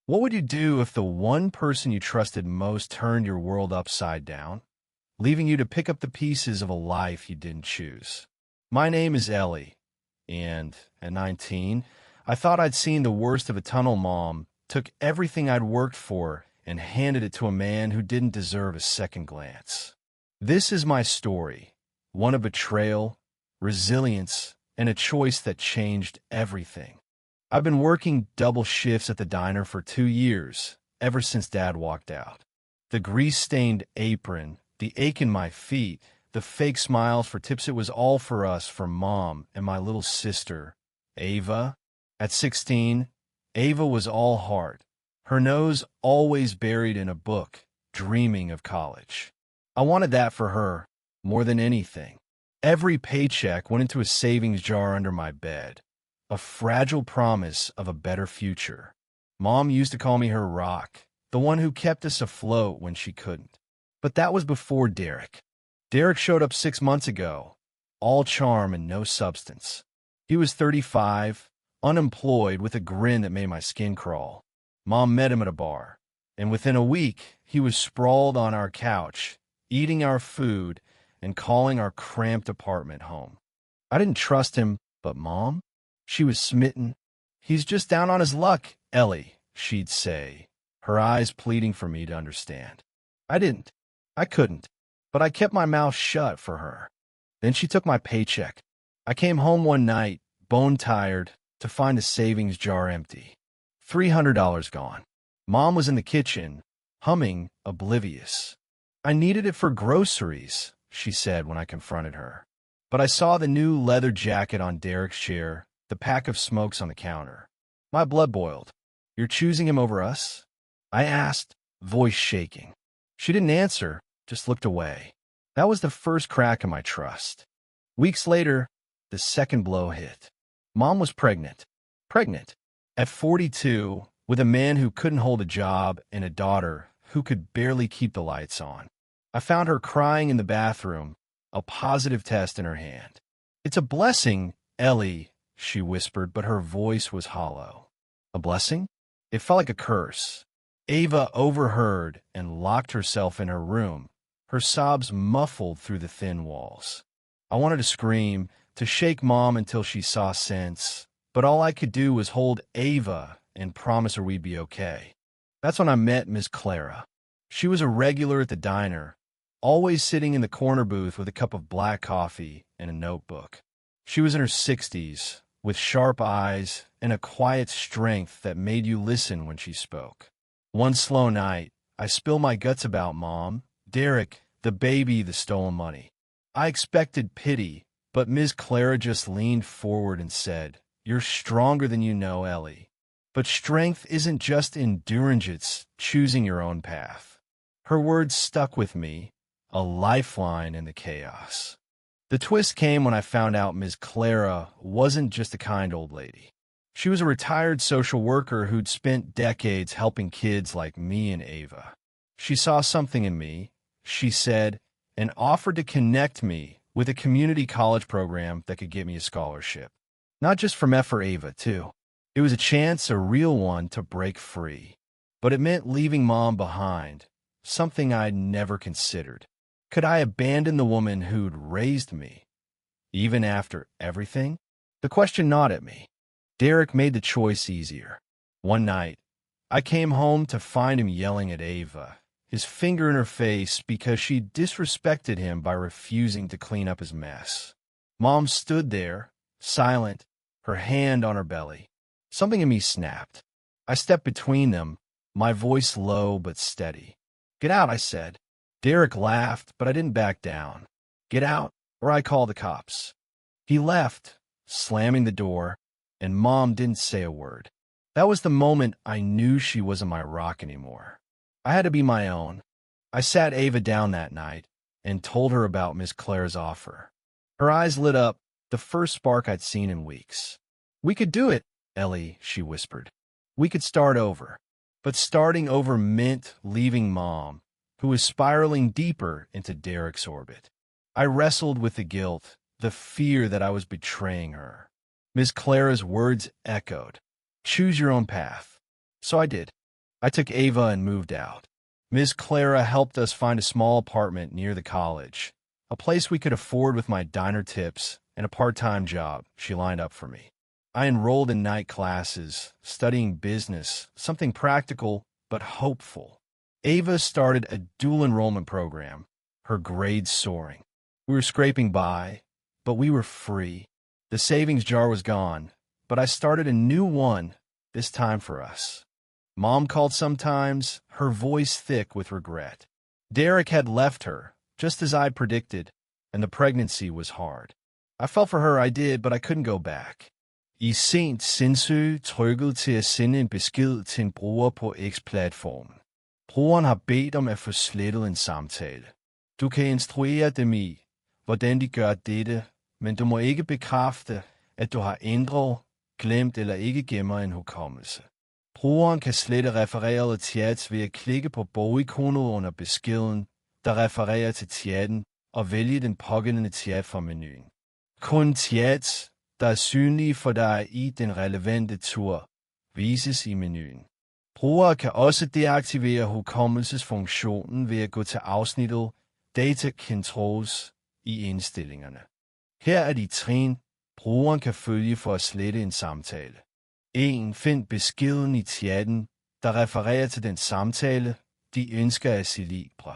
What would you do if the one person you trusted most turned your world upside down, leaving you to pick up the pieces of a life you didn't choose? My name is Ellie, and at 19, I thought I'd seen the worst of a tunnel mom, took everything I'd worked for, and handed it to a man who didn't deserve a second glance. This is my story, one of betrayal, resilience, and a choice that changed everything. I've been working double shifts at the diner for 2 years, ever since Dad walked out. The grease-stained apron, the ache in my feet, the fake smiles for tips, it was all for us, for Mom and my little sister, Ava. At 16, Ava was all heart, her nose always buried in a book, dreaming of college. I wanted that for her, more than anything. Every paycheck went into a savings jar under my bed, a fragile promise of a better future. Mom used to call me her rock, the one who kept us afloat when she couldn't. But that was before Derek. Derek showed up 6 months ago, all charm and no substance. He was 35, unemployed, with a grin that made my skin crawl. Mom met him at a bar, and within a week, he was sprawled on our couch, eating our food and calling our cramped apartment home. I didn't trust him, but Mom? She was smitten. "He's just down on his luck, Ellie," she'd say, her eyes pleading for me to understand. I didn't. I couldn't. But I kept my mouth shut for her. Then she took my paycheck. I came home one night, bone-tired, to find the savings jar empty. $300 gone. Mom was in the kitchen, humming, oblivious. "I needed it for groceries," she said when I confronted her. But I saw the new leather jacket on Derek's chair, the pack of smokes on the counter. My blood boiled. "You're choosing him over us?" I asked, voice shaking. She didn't answer, just looked away. That was the first crack in my trust. Weeks later, the second blow hit. Mom was pregnant. Pregnant. At 42, with a man who couldn't hold a job and a daughter who could barely keep the lights on. I found her crying in the bathroom, a positive test in her hand. "It's a blessing, Ellie," she whispered, but her voice was hollow. A blessing? It felt like a curse. Ava overheard and locked herself in her room, her sobs muffled through the thin walls. I wanted to scream, to shake Mom until she saw sense, but all I could do was hold Ava and promise her we'd be okay. That's when I met Miss Clara. She was a regular at the diner, always sitting in the corner booth with a cup of black coffee and a notebook. She was in her 60s, with sharp eyes and a quiet strength that made you listen when she spoke. One slow night, I spilled my guts about Mom, Derek, the baby, the stolen money. I expected pity, but Ms. Clara just leaned forward and said, "You're stronger than you know, Ellie. But strength isn't just endurance, it's choosing your own path." Her words stuck with me, a lifeline in the chaos. The twist came when I found out Ms. Clara wasn't just a kind old lady. She was a retired social worker who'd spent decades helping kids like me and Ava. She saw something in me, she said, and offered to connect me with a community college program that could get me a scholarship. Not just from F for Ava, too. It was a chance, a real one, to break free. But it meant leaving Mom behind, something I'd never considered. Could I abandon the woman who'd raised me, even after everything? The question gnawed at me. Derek made the choice easier. One night, I came home to find him yelling at Ava, his finger in her face because she disrespected him by refusing to clean up his mess. Mom stood there, silent, her hand on her belly. Something in me snapped. I stepped between them, my voice low but steady. "Get out," I said. Derek laughed, but I didn't back down. "Get out, or I call the cops." He left, slamming the door, and Mom didn't say a word. That was the moment I knew she wasn't my rock anymore. I had to be my own. I sat Ava down that night and told her about Miss Clara's offer. Her eyes lit up, the first spark I'd seen in weeks. "We could do it, Ellie," she whispered. "We could start over." But starting over meant leaving Mom, who was spiraling deeper into Derek's orbit. I wrestled with the guilt, the fear that I was betraying her. Miss Clara's words echoed. "Choose your own path." So I did. I took Ava and moved out. Miss Clara helped us find a small apartment near the college, a place we could afford with my diner tips and a part-time job she lined up for me. I enrolled in night classes, studying business, something practical but hopeful. Ava started a dual enrollment program, her grades soaring. We were scraping by, but we were free. The savings jar was gone, but I started a new one, this time for us. Mom called sometimes, her voice thick with regret. Derek had left her, just as I predicted, and the pregnancy was hard. I felt for her, I did, but I couldn't go back. I sent sindssyg trykket til at sende en besked til en bruger på X-platformen. Brugeren har bedt om at få slettet en samtale. Du kan instruere dem i, hvordan de gør dette, men du må ikke bekræfte, at du har ændret, glemt eller ikke gemmer en hukommelse. Brugeren kan slette refererede chats ved at klikke på bogikonet under beskeden, der refererer til chatten, og vælge den pågældende chat fra menuen. Kun chats, der er synlige for dig i den relevante tur, vises i menuen. Brugere kan også deaktivere hukommelsesfunktionen ved at gå til afsnittet Data Controls i indstillingerne. Her er de trin, brugeren kan følge for at slette en samtale. 1. Find beskeden i chatten, der refererer til den samtale, de ønsker at celebre.